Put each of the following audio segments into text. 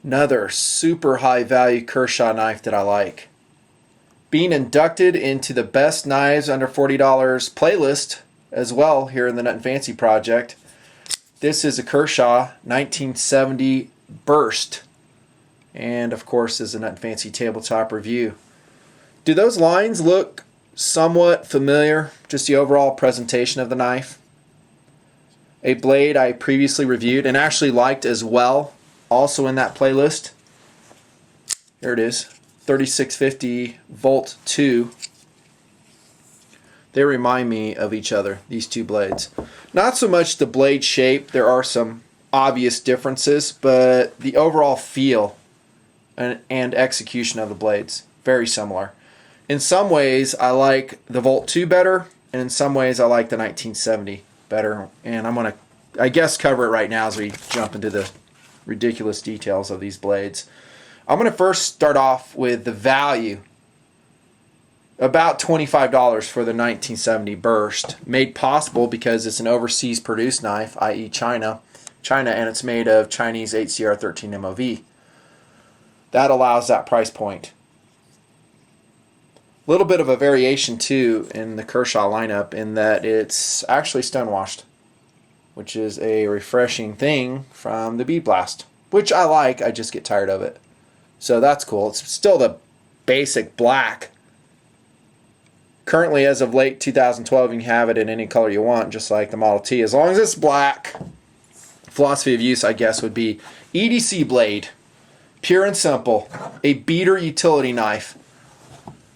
Another super high value Kershaw knife that I like. Being inducted into the best knives under $40 playlist as well here in the Nutnfancy project. This is a Kershaw 1970 Burst. And of course is a Nutnfancy tabletop review. Do those lines look somewhat familiar? Just the overall presentation of the knife. A blade I previously reviewed and actually liked as well, also in that playlist. Here it is, 3650 Volt 2. They remind me of each other, these two blades. Not so much the blade shape, there are some obvious differences, but the overall feel and execution of the blades, very similar. In some ways, I like the Volt 2 better, and in some ways, I like the 1970 better. And I'm going to, I guess, cover it right now as we jump into the ridiculous details of these blades. I'm going to first start off with the value. About $25 for the 1970 Burst, made possible because it's an overseas produced knife, i.e. China, and it's made of Chinese 8CR13 MOV. That allows that price point. A little bit of a variation too in the Kershaw lineup in that it's actually stonewashed, which is a refreshing thing from the Bead Blast, which I like, I just get tired of it. So that's cool. It's still the basic black. Currently, as of late 2012, you can have it in any color you want, just like the Model T, as long as it's black. Philosophy of use, I guess, would be EDC blade. Pure and simple. A beater utility knife.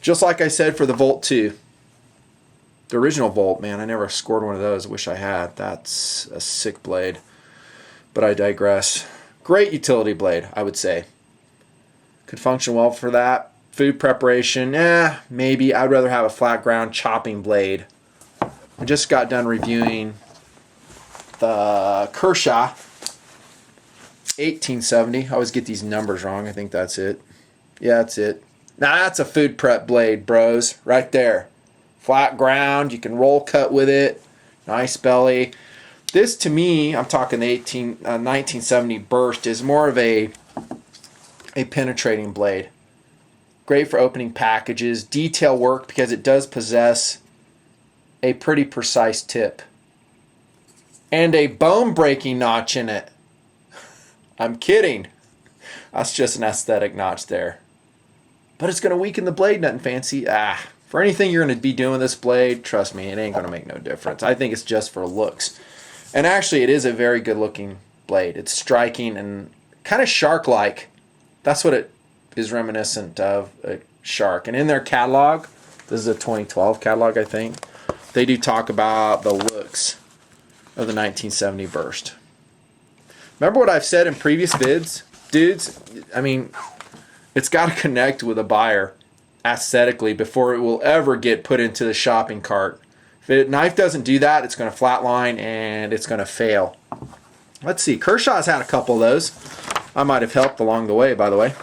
Just like I said for the Volt 2. The original Volt, man, I never scored one of those. I wish I had. That's a sick blade. But I digress. Great utility blade, I would say. Could function well for that. Food preparation, maybe. I'd rather have a flat ground chopping blade. I just got done reviewing the Kershaw 1870. I always get these numbers wrong. I think that's it. Yeah, that's it. Now that's a food prep blade, bros. Right there. Flat ground. You can roll cut with it. Nice belly. This, to me, I'm talking the 1970 Burst, is more of a penetrating blade. Great for opening packages. Detail work because it does possess a pretty precise tip. And a bone-breaking notch in it. I'm kidding. That's just an aesthetic notch there. But it's going to weaken the blade, Nutnfancy. For anything you're going to be doing with this blade, trust me, it ain't going to make no difference. I think it's just for looks. And actually, it is a very good-looking blade. It's striking and kind of shark-like. That's what it is reminiscent of, a shark. And in their catalog, this is a 2012 catalog, I think, they do talk about the looks of the 1970 Burst. Remember what I've said in previous vids? Dudes, I mean, it's got to connect with a buyer aesthetically before it will ever get put into the shopping cart. If a knife doesn't do that, it's going to flatline and it's going to fail. Let's see. Kershaw's had a couple of those. I might have helped along the way, by the way.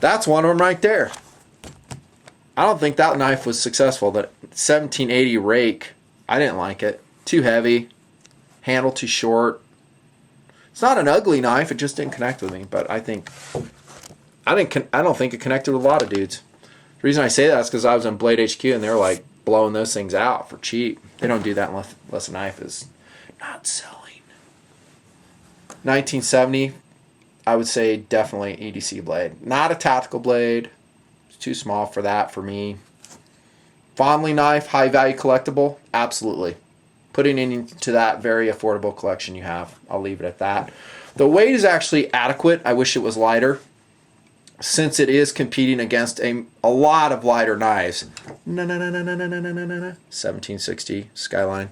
That's one of them right there. I don't think that knife was successful. The 1780 rake, I didn't like it. Too heavy. Handle too short. It's not an ugly knife. It just didn't connect with me. But I don't think it connected with a lot of dudes. The reason I say that is because I was in Blade HQ and they're like blowing those things out for cheap. They don't do that unless a knife is not selling. 1970. I would say definitely EDC blade. Not a tactical blade. It's too small for that for me. Fondly knife, high value collectible, absolutely. Putting it into that very affordable collection you have. I'll leave it at that. The weight is actually adequate. I wish it was lighter, since it is competing against a lot of lighter knives. 1760 Skyline.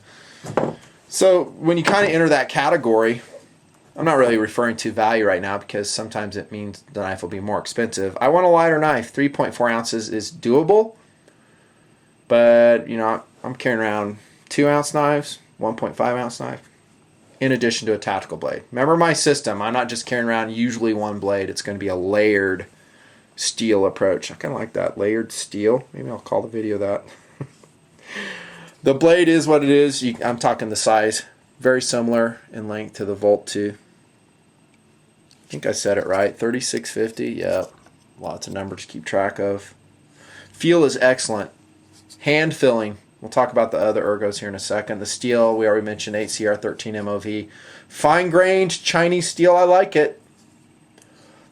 So when you kind of enter that category, I'm not really referring to value right now because sometimes it means the knife will be more expensive. I want a lighter knife. 3.4 ounces is doable. But, you know, I'm carrying around 2-ounce knives, 1.5 ounce knife, in addition to a tactical blade. Remember my system. I'm not just carrying around usually one blade. It's going to be a layered steel approach. I kind of like that, layered steel. Maybe I'll call the video that. The blade is what it is. I'm talking the size. Very similar in length to the Volt 2. think I said it right. 3650. Yep. Lots of numbers to keep track of. Feel is excellent. Hand filling. We'll talk about the other ergos here in a second. The steel, we already mentioned 8CR13 MOV. Fine grained Chinese steel, I like it.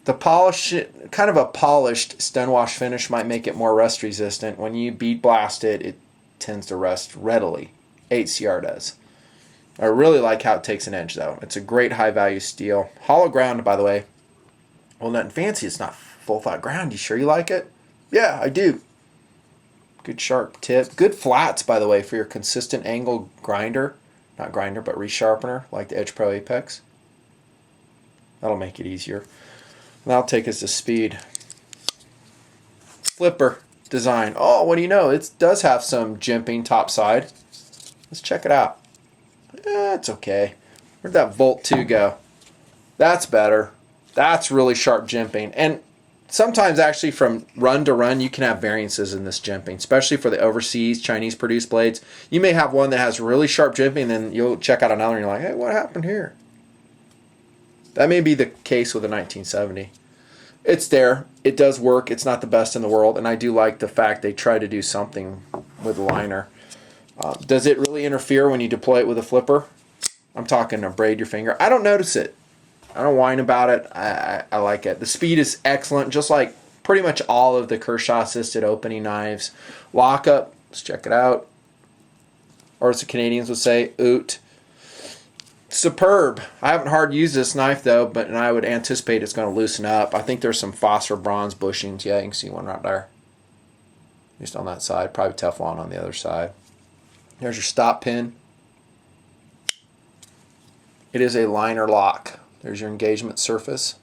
The polish, kind of a polished stun wash finish might make it more rust resistant. When you bead blast it, it tends to rust readily. 8CR does. I really like how it takes an edge though. It's a great high value steel. Hollow ground, by the way. Well, Nutnfancy, it's not full flat ground. You sure you like it? Yeah, I do. Good sharp tip. Good flats, by the way, for your consistent angle grinder. Not grinder, but resharpener, like the Edge Pro Apex. That'll make it easier. That'll take us to speed. Flipper design. Oh, what do you know? It does have some jimping top side. Let's check it out. It's okay. Where'd that Volt 2 go? That's better. That's really sharp jimping. And sometimes actually from run to run, you can have variances in this jimping, especially for the overseas Chinese produced blades. You may have one that has really sharp jimping, and then you'll check out another and you're like, hey, what happened here? That may be the case with a 1970. It's there. It does work. It's not the best in the world, and I do like the fact they try to do something with the liner. Does it really interfere when you deploy it with a flipper? I'm talking to braid your finger. I don't notice it. I don't whine about it. I like it. The speed is excellent, just like pretty much all of the Kershaw assisted opening knives. Lockup, let's check it out. Or as the Canadians would say, oot. Superb. I haven't hard used this knife though, but I would anticipate it's going to loosen up. I think there's some phosphor bronze bushings. Yeah, you can see one right there. At least on that side. Probably Teflon on the other side. There's your stop pin. It is a liner lock. There's your engagement surface.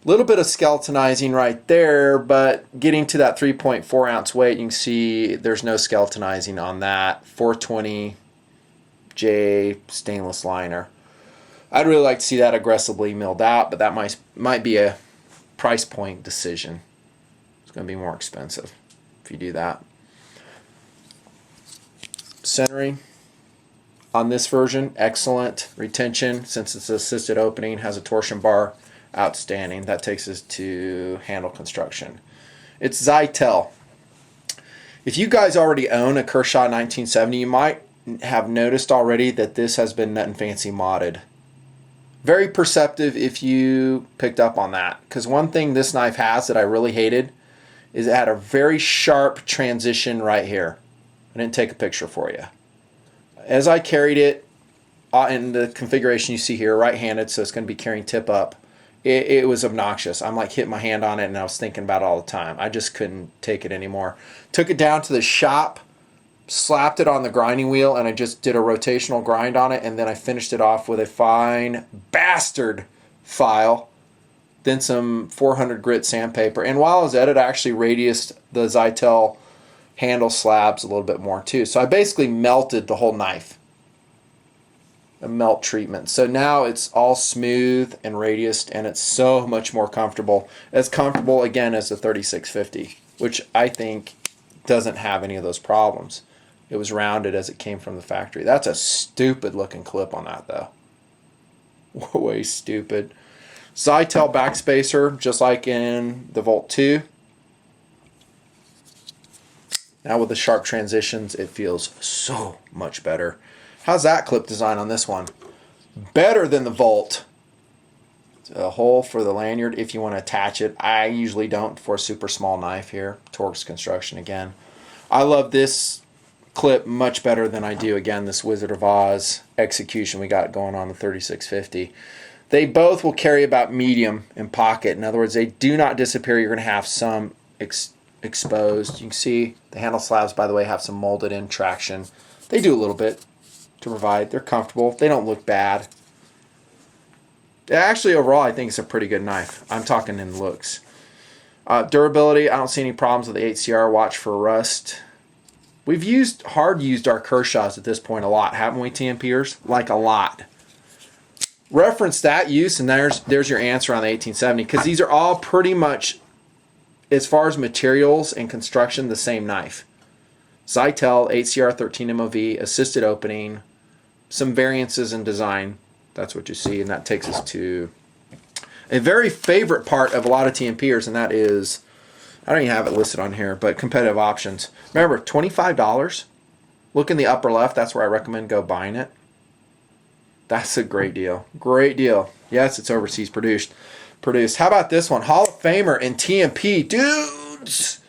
A little bit of skeletonizing right there, but getting to that 3.4 ounce weight, you can see there's no skeletonizing on that. 420J stainless liner. I'd really like to see that aggressively milled out, but that might be a price point decision. It's going to be more expensive if you do that. Centering on this version, excellent. Retention, since it's assisted opening, has a torsion bar, outstanding. That takes us to handle construction. It's Zytel. If you guys already own a Kershaw 1970, you might have noticed already that this has been Nutnfancy modded. Very perceptive if you picked up on that, because one thing this knife has that I really hated is it had a very sharp transition right here. I didn't take a picture for you. As I carried it in the configuration you see here, right-handed, so it's going to be carrying tip up, it was obnoxious. I'm like hitting my hand on it and I was thinking about it all the time. I just couldn't take it anymore. Took it down to the shop, slapped it on the grinding wheel, and I just did a rotational grind on it, and then I finished it off with a fine bastard file, then some 400 grit sandpaper. And while I was at it, I actually radiused the Zytel handle slabs a little bit more too. So I basically melted the whole knife. A melt treatment. So now it's all smooth and radiused, and it's so much more comfortable. As comfortable again as the 3650, which I think doesn't have any of those problems. It was rounded as it came from the factory. That's a stupid looking clip on that though. Way stupid. Zytel backspacer, just like in the Volt 2. Now with the sharp transitions, it feels so much better. How's that clip design on this one? Better than the Volt. It's a hole for the lanyard if you want to attach it. I usually don't for a super small knife here. Torx construction again. I love this clip much better than I do, again, this Wizard of Oz execution we got going on the 3650. They both will carry about medium in pocket. In other words, they do not disappear. You're going to have some exposed. You can see the handle slabs, by the way, have some molded in traction. They do a little bit to provide. They're comfortable. They don't look bad. Actually, overall, I think it's a pretty good knife. I'm talking in looks. Durability, I don't see any problems with the 8CR. Watch for rust. We've hard used our Kershaws at this point a lot, haven't we, TMPers? Like a lot. Reference that use, and there's your answer on the 1870, because these are all pretty much, as far as materials and construction, the same knife. Zytel, 8CR 13 MOV, assisted opening, some variances in design, That's what you see, and that takes us to a very favorite part of a lot of TMPers, and that is, I don't even have it listed on here, but competitive options. Remember, $25. Look in the upper left. That's where I recommend go buying it. That's a great deal. Great deal. Yes, it's overseas produced. How about this one? Hall of Famer in TMP. Dudes!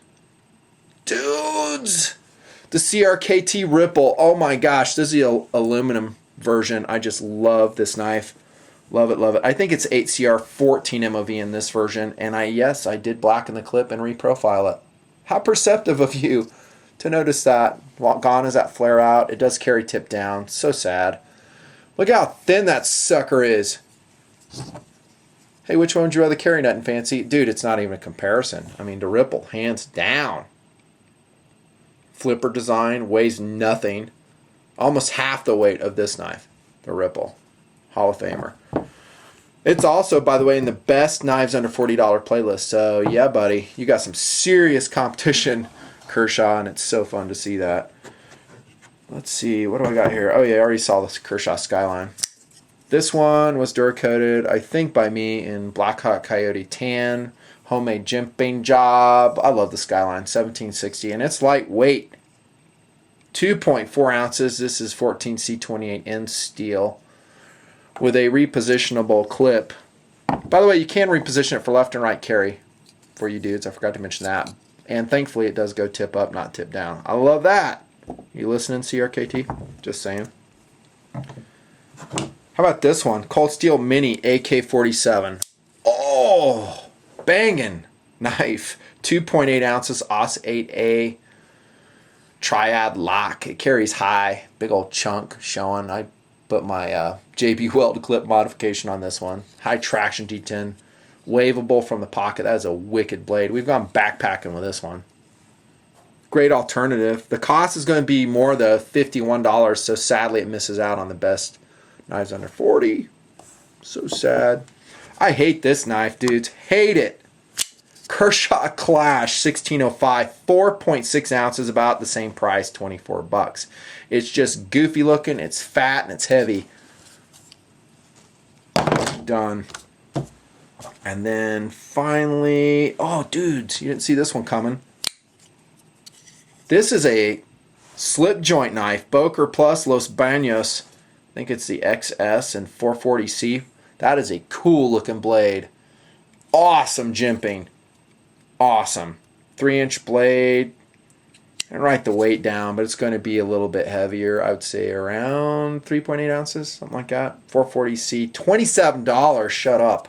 The CRKT Ripple. Oh my gosh, this is the aluminum version. I just love this knife. Love it, love it. I think it's 8CR 14 MOV in this version. And yes, I did blacken the clip and reprofile it. How perceptive of you to notice that. Gone is that flare out. It does carry tip down. So sad. Look how thin that sucker is. Hey, which one would you rather carry, Nutnfancy? Dude, it's not even a comparison. I mean, the Ripple, hands down. Flipper design, weighs nothing. Almost half the weight of this knife, the Ripple. Hall of Famer. It's also, by the way, in the best knives under $40 playlist. So, yeah, buddy, you got some serious competition, Kershaw, and it's so fun to see that. Let's see, what do I got here? Oh, yeah, I already saw this Kershaw Skyline. This one was Duracoated, I think, by me in Black Hawk Coyote Tan. Homemade jimping job. I love the Skyline, 1760, and it's lightweight. 2.4 ounces. This is 14C28N steel with a repositionable clip. By the way, you can reposition it for left and right carry for you dudes. I forgot to mention that. And thankfully, it does go tip up, not tip down. I love that. You listening, CRKT? Just saying. How about this one? Cold Steel Mini AK-47. Oh, banging knife. 2.8 ounces, AUS 8A. Triad lock. It carries high. Big old chunk showing. I put my JB Weld clip modification on this one. High traction D10. Waveable from the pocket. That is a wicked blade. We've gone backpacking with this one. Great alternative. The cost is going to be more the $51, so sadly it misses out on the best knives under 40. So sad. I hate this knife, dudes. Hate it. Kershaw Clash 1605, 4.6 ounces, about the same price, $24. It's just goofy looking, it's fat, and it's heavy. Done. And then finally, oh dudes, you didn't see this one coming. This is a slip joint knife, Boker Plus Los Baños. I think it's the XS and 440C. That is a cool looking blade. Awesome jimping. Awesome. 3-inch blade. And write the weight down, but it's going to be a little bit heavier. I would say around 3.8 ounces, something like that. 440C, $27. Shut up.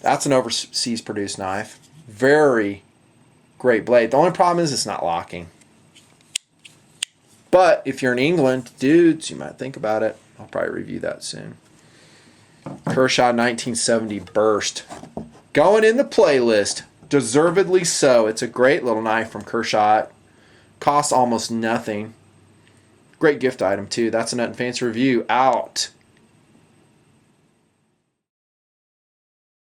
That's an overseas produced knife. Very great blade. The only problem is it's not locking. But if you're in England, dudes, you might think about it. I'll probably review that soon. Kershaw 1970 Burst. Going in the playlist. Deservedly so. It's a great little knife from Kershaw. It costs almost nothing. Great gift item too. That's a Nutnfancy review. Out.